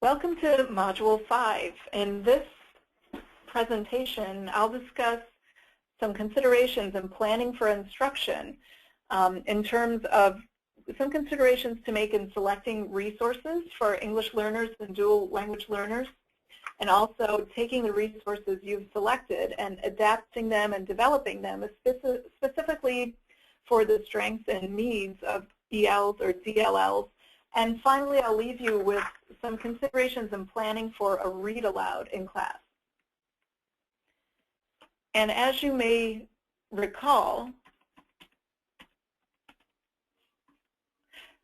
Welcome to Module 5. In this presentation, I'll discuss some considerations in planning for instruction in terms of some considerations to make in selecting resources for English learners and dual language learners, and also taking the resources you've selected and adapting them and developing them specifically for the strengths and needs of ELs or DLLs. And finally, I'll leave you with some considerations in planning for a read aloud in class. And as you may recall,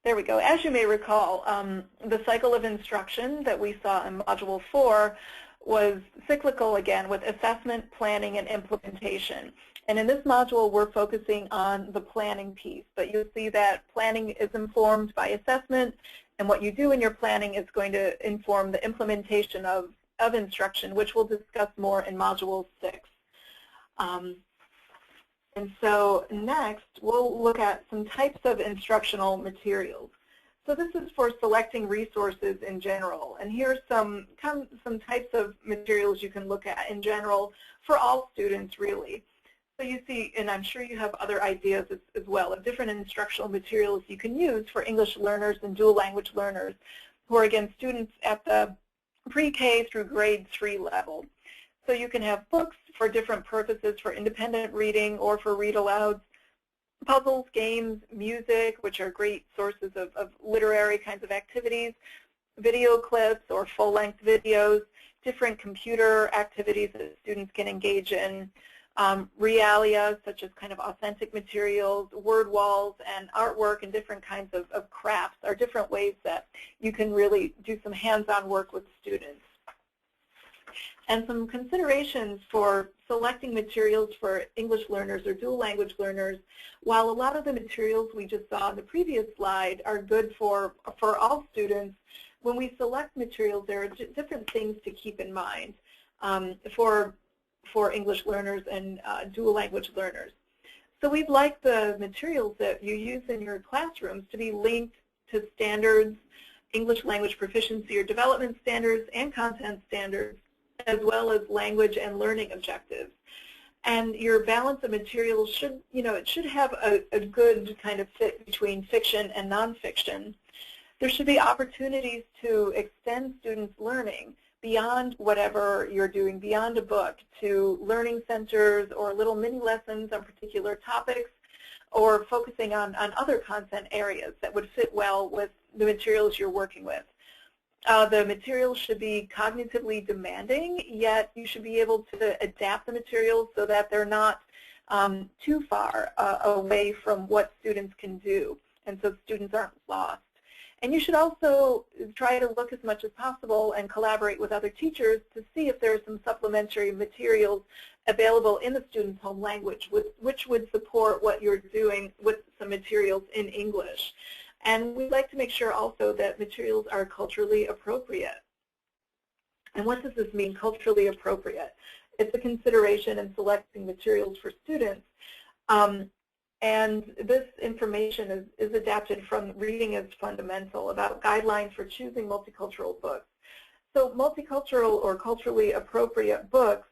there we go. As you may recall, the cycle of instruction that we saw in Module 4 was cyclical again with assessment, planning, and implementation. And in this module, we're focusing on the planning piece. But you'll see that planning is informed by assessment, and what you do in your planning is going to inform the implementation of instruction, which we'll discuss more in Module 6. And so next, we'll look at some types of instructional materials. So this is for selecting resources in general. And here are some types of materials you can look at in general for all students, really. So you see, and I'm sure you have other ideas as well, of different instructional materials you can use for English learners and dual language learners who are, again, students at the pre-K through grade 3 level. So you can have books for different purposes, for independent reading or for read-alouds, puzzles, games, music, which are great sources of literary kinds of activities, video clips or full-length videos, different computer activities that students can engage in, realia, such as kind of authentic materials, word walls, and artwork, and different kinds of crafts are different ways that you can really do some hands-on work with students. And some considerations for selecting materials for English learners or dual language learners. While a lot of the materials we just saw in the previous slide are good for all students, when we select materials, there are different things to keep in mind for English learners and dual language learners. So we'd like the materials that you use in your classrooms to be linked to standards, English language proficiency or development standards, and content standards, as well as language and learning objectives. And your balance of materials should, it should have a good kind of fit between fiction and nonfiction. There should be opportunities to extend students' learning beyond whatever you're doing, beyond a book, to learning centers or little mini lessons on particular topics, or focusing on other content areas that would fit well with the materials you're working with. The materials should be cognitively demanding, yet you should be able to adapt the materials so that they're not too far away from what students can do, and so students aren't lost. And you should also try to look as much as possible and collaborate with other teachers to see if there are some supplementary materials available in the student's home language, which would support what you're doing with some materials in English. And we'd like to make sure also that materials are culturally appropriate. And what does this mean, culturally appropriate? It's a consideration in selecting materials for students. And this information is adapted from Reading is Fundamental, about guidelines for choosing multicultural books. So multicultural or culturally appropriate books,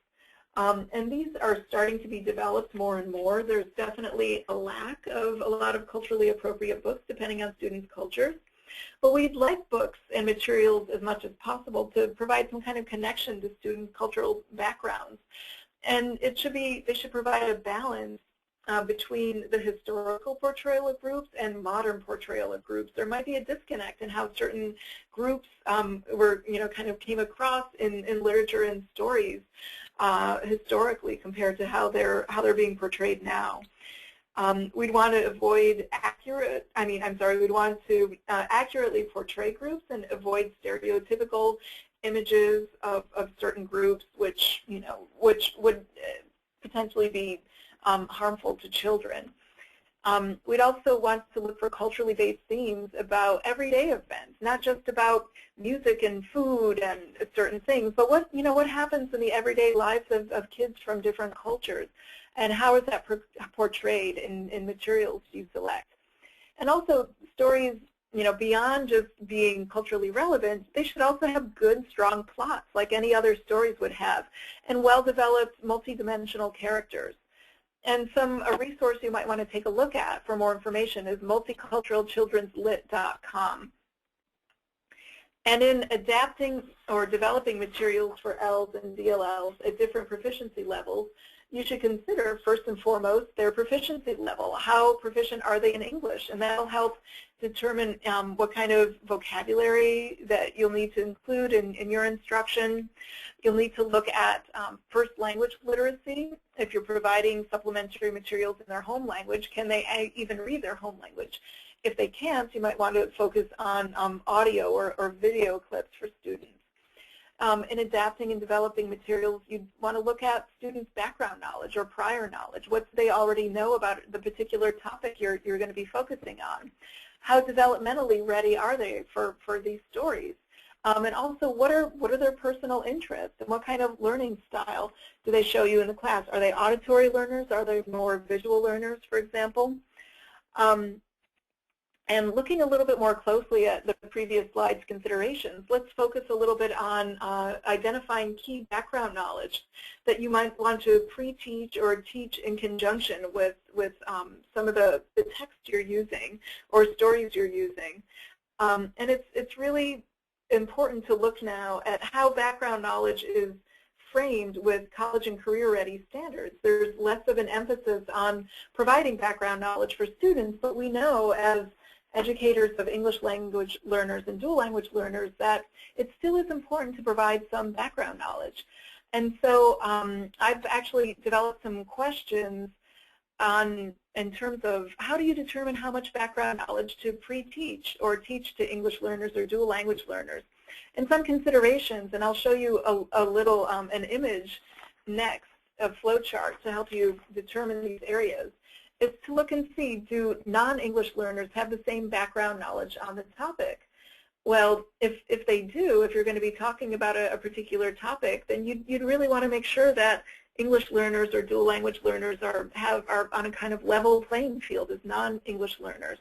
and these are starting to be developed more and more. There's definitely a lack of a lot of culturally appropriate books depending on students' cultures. But we'd like books and materials as much as possible to provide some kind of connection to students' cultural backgrounds. And they should provide a balance between the historical portrayal of groups and modern portrayal of groups. There might be a disconnect in how certain groups kind of came across in literature and stories historically compared to how they're being portrayed now. We'd want to avoid we'd want to accurately portray groups and avoid stereotypical images of certain groups, which would potentially be harmful to children. We'd also want to look for culturally based themes about everyday events, not just about music and food and certain things, but what happens in the everyday lives of kids from different cultures, and how is that portrayed in materials you select. And also stories beyond just being culturally relevant, they should also have good, strong plots like any other stories would have, and well-developed, multidimensional characters. And a resource you might want to take a look at for more information is multiculturalchildrenslit.com. And in adapting or developing materials for Ls and DLLs at different proficiency levels, you should consider, first and foremost, their proficiency level. How proficient are they in English? And that will help determine what kind of vocabulary that you'll need to include in your instruction. You'll need to look at first language literacy. If you're providing supplementary materials in their home language, can they even read their home language? If they can't, you might want to focus on audio or video clips for students. In adapting and developing materials, you want to look at students' background knowledge or prior knowledge. What do they already know about the particular topic you're going to be focusing on? How developmentally ready are they for these stories? And also, what are their personal interests, and what kind of learning style do they show you in the class? Are they auditory learners? Are they more visual learners, for example? And looking a little bit more closely at the previous slide's considerations, let's focus a little bit on identifying key background knowledge that you might want to pre-teach or teach in conjunction with some of the text you're using or stories you're using. And it's really important to look now at how background knowledge is framed with college and career-ready standards. There's less of an emphasis on providing background knowledge for students, but we know as educators of English language learners and dual language learners that it still is important to provide some background knowledge. And so I've actually developed some questions in terms of how do you determine how much background knowledge to pre-teach or teach to English learners or dual language learners. And some considerations, and I'll show you a little, an image next, a flowchart to help you determine these areas, is to look and see, do non-English learners have the same background knowledge on the topic? Well, if they do, if you're going to be talking about a particular topic, then you'd really want to make sure that English learners or dual language learners are on a kind of level playing field as non-English learners.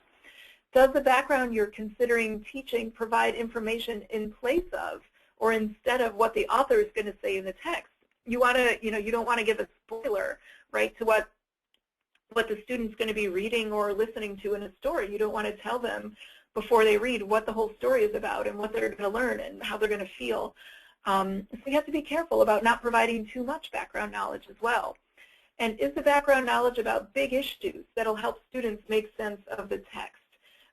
Does the background you're considering teaching provide information in place of or instead of what the author is going to say in the text? You want to, you don't want to give a spoiler, right, to what the student's going to be reading or listening to in a story. You don't want to tell them before they read what the whole story is about and what they're going to learn and how they're going to feel. So you have to be careful about not providing too much background knowledge as well. And is the background knowledge about big issues that'll help students make sense of the text?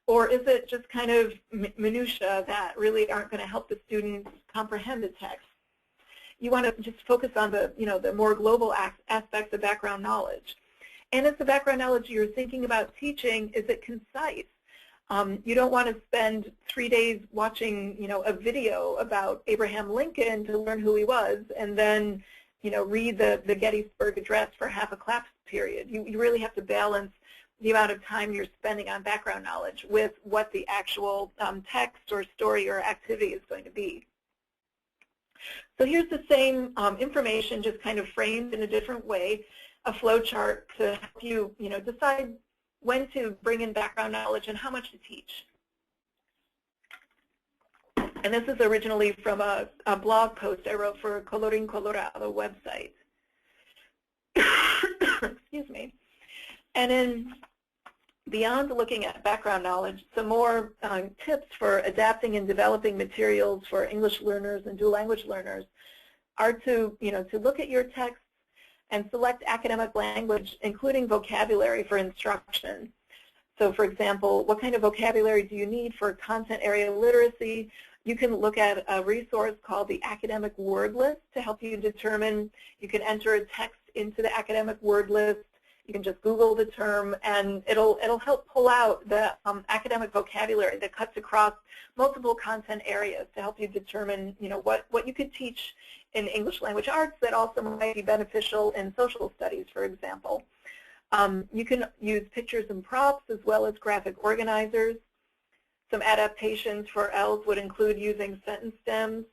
Or is it just kind of minutia that really aren't going to help the students comprehend the text? You want to just focus on the, the more global aspects of background knowledge. And is the background knowledge you're thinking about teaching, is it concise? You don't want to spend 3 days watching, a video about Abraham Lincoln to learn who he was, and then, read the Gettysburg Address for half a class period. You really have to balance the amount of time you're spending on background knowledge with what the actual text or story or activity is going to be. So here's the same information, just kind of framed in a different way, a flow chart to help you, decide when to bring in background knowledge and how much to teach. And this is originally from a blog post I wrote for Colorín Colorado website. Excuse me. And then beyond looking at background knowledge, some more tips for adapting and developing materials for English learners and dual language learners are to, to look at your text and select academic language, including vocabulary for instruction. So for example, what kind of vocabulary do you need for content area literacy? You can look at a resource called the Academic Word List to help you determine. You can enter a text into the Academic Word List. You can just Google the term, and it'll help pull out the academic vocabulary that cuts across multiple content areas to help you determine, what you could teach in English language arts that also might be beneficial in social studies, for example. You can use pictures and props as well as graphic organizers. Some adaptations for ELs would include using sentence stems,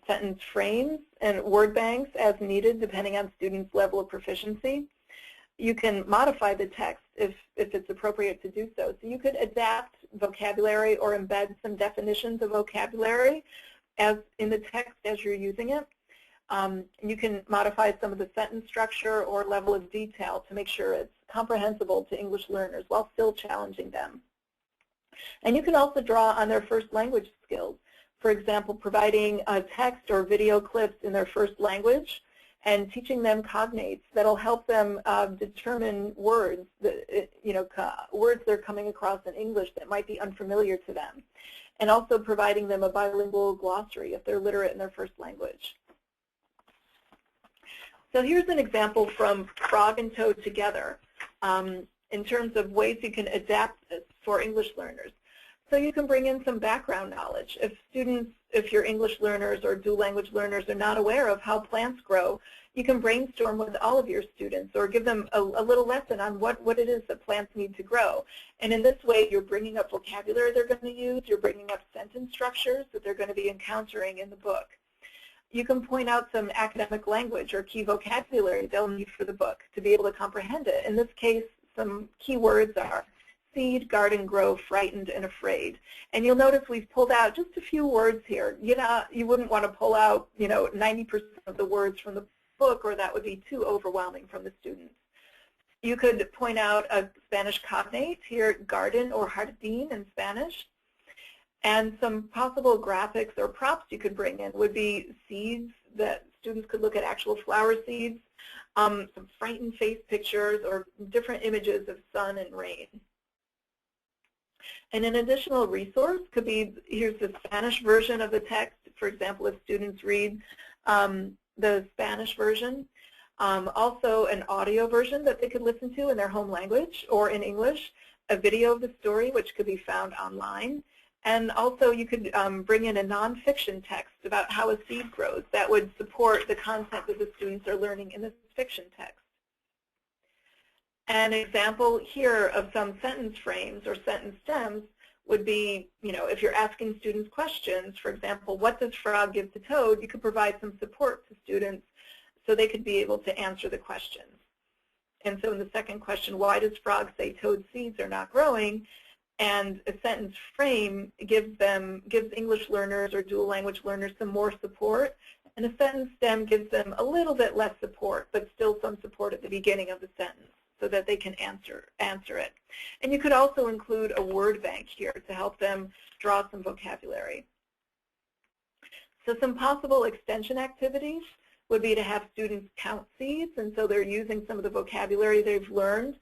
sentence frames, and word banks as needed depending on students' level of proficiency. You can modify the text if it's appropriate to do so. So you could adapt vocabulary or embed some definitions of vocabulary as in the text as you're using it. You can modify some of the sentence structure or level of detail to make sure it's comprehensible to English learners while still challenging them. And you can also draw on their first language skills. For example, providing text or video clips in their first language and teaching them cognates that'll help them determine words that, words they're coming across in English that might be unfamiliar to them. And also providing them a bilingual glossary if they're literate in their first language. So here's an example from Frog and Toad Together in terms of ways you can adapt this for English learners. So you can bring in some background knowledge. If your English learners or dual language learners are not aware of how plants grow, you can brainstorm with all of your students or give them a little lesson on what it is that plants need to grow. And in this way, you're bringing up vocabulary they're going to use, you're bringing up sentence structures that they're going to be encountering in the book. You can point out some academic language or key vocabulary they'll need for the book to be able to comprehend it. In this case, some key words are seed, garden, grow, frightened, and afraid. And you'll notice we've pulled out just a few words here. You wouldn't want to pull out 90% of the words from the book, or that would be too overwhelming from the students. You could point out a Spanish cognate here, garden or jardín in Spanish. And some possible graphics or props you could bring in would be seeds that students could look at actual flower seeds, some frightened face pictures, or different images of sun and rain. And an additional resource could be, here's the Spanish version of the text. For example, if students read the Spanish version, also an audio version that they could listen to in their home language or in English, a video of the story which could be found online. And also you could bring in a nonfiction text about how a seed grows that would support the content that the students are learning in this fiction text. An example here of some sentence frames or sentence stems would be, if you're asking students questions, for example, what does Frog give to Toad, you could provide some support to students so they could be able to answer the questions. And so in the second question, why does Frog say Toad's seeds are not growing? And a sentence frame gives English learners or dual language learners some more support, and a sentence stem gives them a little bit less support, but still some support at the beginning of the sentence so that they can answer it. And you could also include a word bank here to help them draw some vocabulary. So some possible extension activities would be to have students count seeds, and so they're using some of the vocabulary they've learned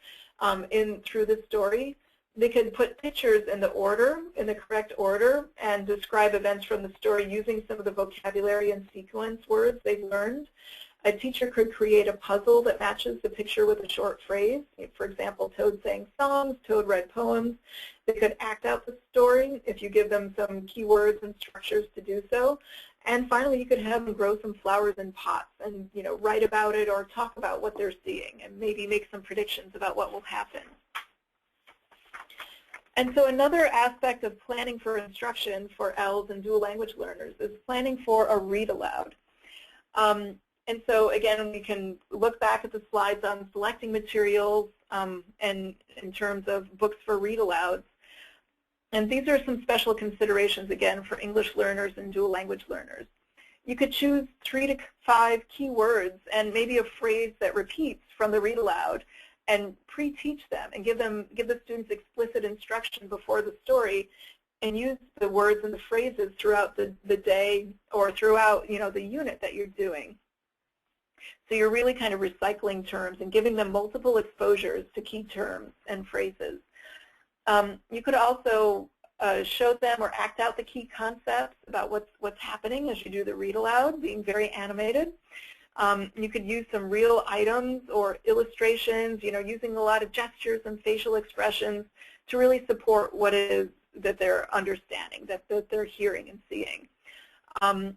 through the story. They could put pictures in the correct order, and describe events from the story using some of the vocabulary and sequence words they've learned. A teacher could create a puzzle that matches the picture with a short phrase. For example, Toad sang songs, Toad read poems. They could act out the story if you give them some keywords and structures to do so. And finally, you could have them grow some flowers in pots and write about it or talk about what they're seeing and maybe make some predictions about what will happen. And so another aspect of planning for instruction for ELs and dual language learners is planning for a read aloud. And so again, we can look back at the slides on selecting materials and in terms of books for read alouds. And these are some special considerations, again, for English learners and dual language learners. You could choose 3 to 5 key words and maybe a phrase that repeats from the read aloud, and pre-teach them and give the students explicit instruction before the story, and use the words and the phrases throughout the day or throughout the unit that you're doing. So you're really kind of recycling terms and giving them multiple exposures to key terms and phrases. You could also show them or act out the key concepts about what's happening as you do the read aloud, being very animated. You could use some real items or illustrations, using a lot of gestures and facial expressions to really support what it is that they're understanding, that they're hearing and seeing.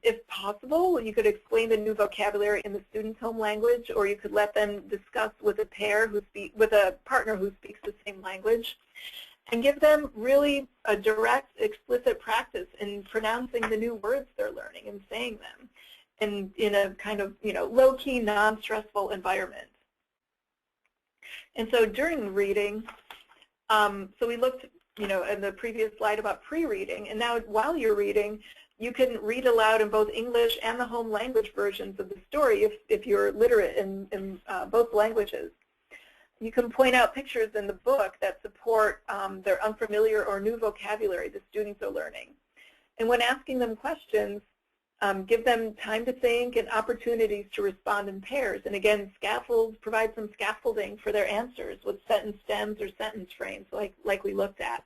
If possible, you could explain the new vocabulary in the student's home language, or you could let them discuss with a partner who speaks the same language, and give them really a direct, explicit practice in pronouncing the new words they're learning and saying them in a kind of low-key, non-stressful environment. And so during reading, so we looked in the previous slide about pre-reading, and now while you're reading, you can read aloud in both English and the home language versions of the story if you're literate in both languages. You can point out pictures in the book that support their unfamiliar or new vocabulary the students are learning. And when asking them questions, give them time to think and opportunities to respond in pairs. And again, provide some scaffolding for their answers with sentence stems or sentence frames like we looked at.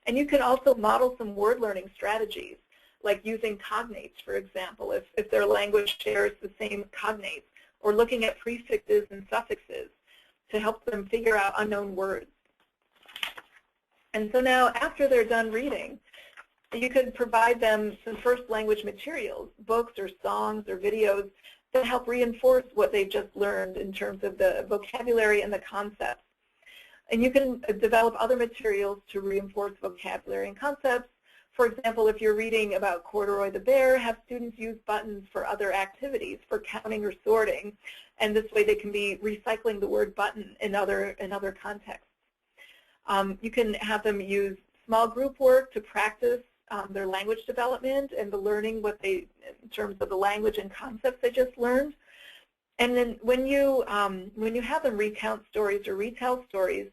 And you can also model some word learning strategies, like using cognates, for example, if their language shares the same cognates, or looking at prefixes and suffixes to help them figure out unknown words. And so now, after they're done reading, you could provide them some first language materials, books or songs or videos that help reinforce what they've just learned in terms of the vocabulary and the concepts. And you can develop other materials to reinforce vocabulary and concepts. For example, if you're reading about Corduroy the bear, have students use buttons for other activities, for counting or sorting, and this way they can be recycling the word button in other contexts. You can have them use small group work to practice their language development and the learning in terms of the language and concepts they just learned. And then when you have them recount stories or retell stories,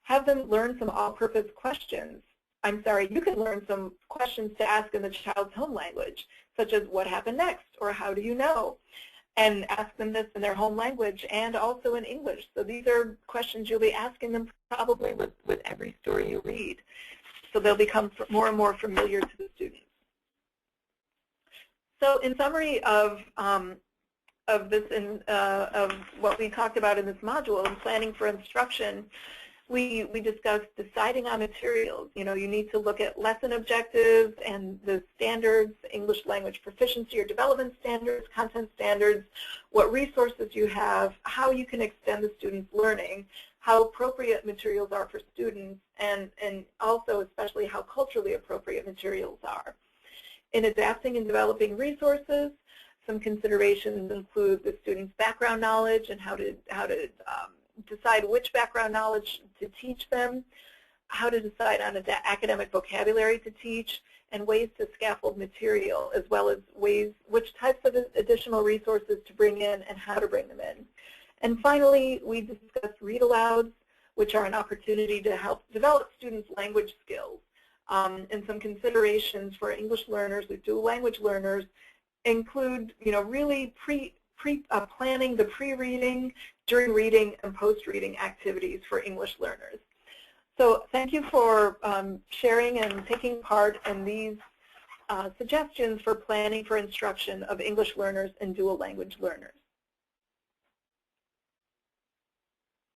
have them learn some all-purpose questions. You can learn some questions to ask in the child's home language, such as what happened next, or how do you know? And ask them this in their home language and also in English. So these are questions you'll be asking them probably with every story you read. So they'll become more and more familiar to the students. So in summary of what we talked about in this module in planning for instruction, we discussed deciding on materials. You need to look at lesson objectives and the standards, English language proficiency or development standards, content standards, what resources you have, how you can extend the students' learning, how appropriate materials are for students, and also especially how culturally appropriate materials are. In adapting and developing resources, some considerations include the student's background knowledge and how to decide which background knowledge to teach them, how to decide on academic vocabulary to teach, and ways to scaffold material, as well as which types of additional resources to bring in and how to bring them in. And finally, we discussed read-alouds, which are an opportunity to help develop students' language skills. And some considerations for English learners or dual language learners include, really planning the pre-reading, during reading, and post-reading activities for English learners. So thank you for sharing and taking part in these suggestions for planning for instruction of English learners and dual language learners.